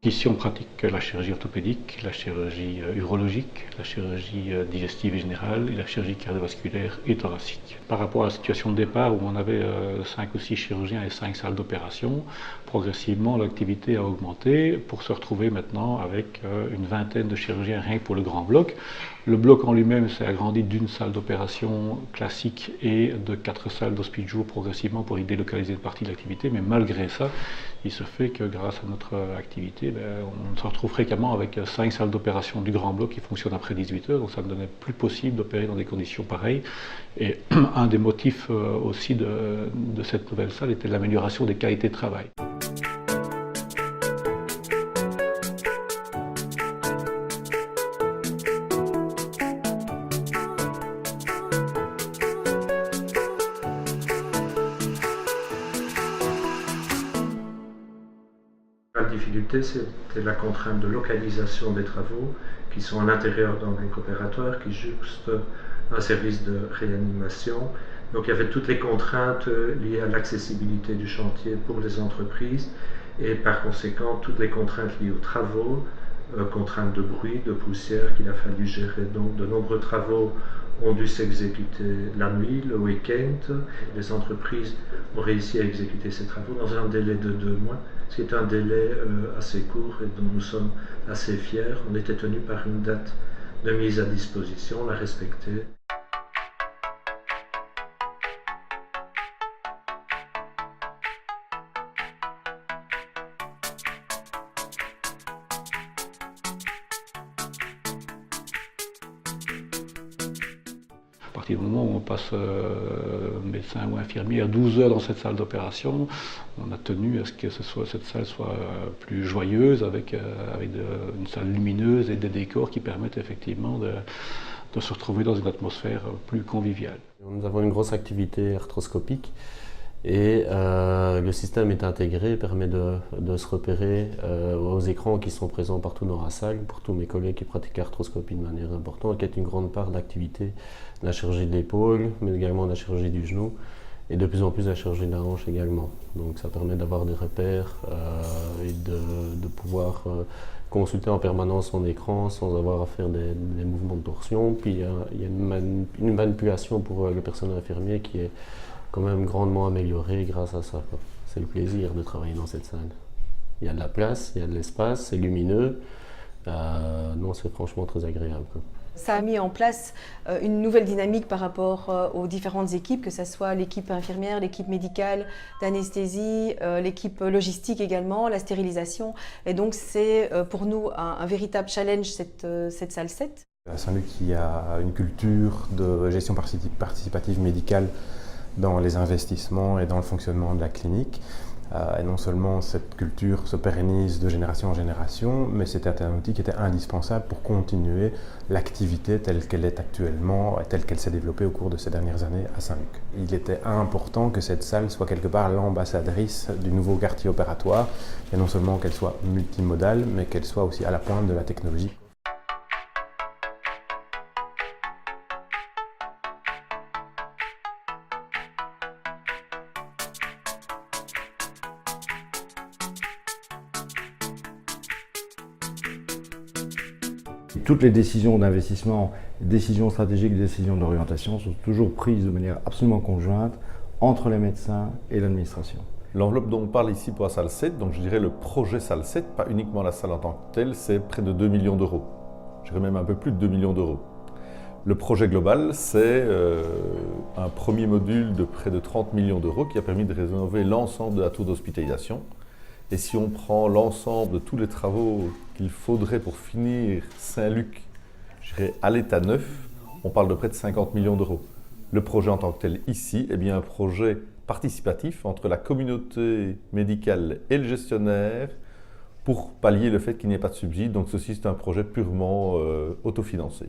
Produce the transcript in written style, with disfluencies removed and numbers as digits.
Ici, on pratique la chirurgie orthopédique, la chirurgie urologique, la chirurgie digestive et générale et la chirurgie cardiovasculaire et thoracique. Par rapport à la situation de départ où on avait 5 ou 6 chirurgiens et 5 salles d'opération, progressivement l'activité a augmenté pour se retrouver maintenant avec une vingtaine de chirurgiens rien que pour le grand bloc. Le bloc en lui-même s'est agrandi d'une salle d'opération classique et de 4 salles d'hospice jour progressivement pour y délocaliser une partie de l'activité, mais malgré ça, il se fait que grâce à notre activité, on se retrouve fréquemment avec 5 salles d'opération du grand bloc qui fonctionnent après 18 heures, donc ça ne devenait plus possible d'opérer dans des conditions pareilles. Et un des motifs aussi de cette nouvelle salle était l'amélioration des qualités de travail. La difficulté, c'était la contrainte de localisation des travaux qui sont à l'intérieur d'un bloc opératoire qui jouxte un service de réanimation. Donc il y avait toutes les contraintes liées à l'accessibilité du chantier pour les entreprises et par conséquent toutes les contraintes liées aux travaux, contraintes de bruit, de poussière qu'il a fallu gérer. Donc de nombreux travaux ont dû s'exécuter la nuit, le week-end. Les entreprises ont réussi à exécuter ces travaux dans un délai de 2 mois, ce qui est un délai assez court et dont nous sommes assez fiers. On était tenu par une date de mise à disposition, on l'a respectée. À partir du moment où on passe médecin ou infirmier à 12 heures dans cette salle d'opération, on a tenu à ce que cette salle soit plus joyeuse, avec une salle lumineuse et des décors qui permettent effectivement de se retrouver dans une atmosphère plus conviviale. Nous avons une grosse activité arthroscopique et le système est intégré, permet de se repérer aux écrans qui sont présents partout dans la salle, pour tous mes collègues qui pratiquent l'arthroscopie de manière importante, qui est une grande part d'activité de la chirurgie de l'épaule, mais également de la chirurgie du genou et de plus en plus de la chirurgie de la hanche également. Donc ça permet d'avoir des repères et de pouvoir consulter en permanence son écran sans avoir à faire des mouvements de torsion. Puis il y a une manipulation pour le personnel infirmier qui est quand même grandement améliorée grâce à ça. C'est le plaisir de travailler dans cette salle. Il y a de la place, il y a de l'espace, c'est lumineux. Non, c'est franchement très agréable. Ça a mis en place une nouvelle dynamique par rapport aux différentes équipes, que ce soit l'équipe infirmière, l'équipe médicale, d'anesthésie, l'équipe logistique également, la stérilisation. Et donc c'est pour nous un véritable challenge cette salle 7. À Saint-Luc, il y a une culture de gestion participative médicale dans les investissements et dans le fonctionnement de la clinique. Et non seulement cette culture se pérennise de génération en génération, mais c'était un outil qui était indispensable pour continuer l'activité telle qu'elle est actuellement et telle qu'elle s'est développée au cours de ces dernières années à Saint-Luc. Il était important que cette salle soit quelque part l'ambassadrice du nouveau quartier opératoire, et non seulement qu'elle soit multimodale, mais qu'elle soit aussi à la pointe de la technologie. Toutes les décisions d'investissement, décisions stratégiques, décisions d'orientation sont toujours prises de manière absolument conjointe entre les médecins et l'administration. L'enveloppe dont on parle ici pour la salle 7, donc je dirais le projet salle 7, pas uniquement la salle en tant que telle, c'est près de 2 millions d'euros. Je dirais même un peu plus de 2 millions d'euros. Le projet global, c'est un premier module de près de 30 millions d'euros qui a permis de rénover l'ensemble de la tour d'hospitalisation. Et si on prend l'ensemble de tous les travaux qu'il faudrait pour finir Saint-Luc, je dirais à l'état neuf, on parle de près de 50 millions d'euros. Le projet en tant que tel ici est bien un projet participatif entre la communauté médicale et le gestionnaire pour pallier le fait qu'il n'y ait pas de subside. Donc ceci, c'est un projet purement autofinancé.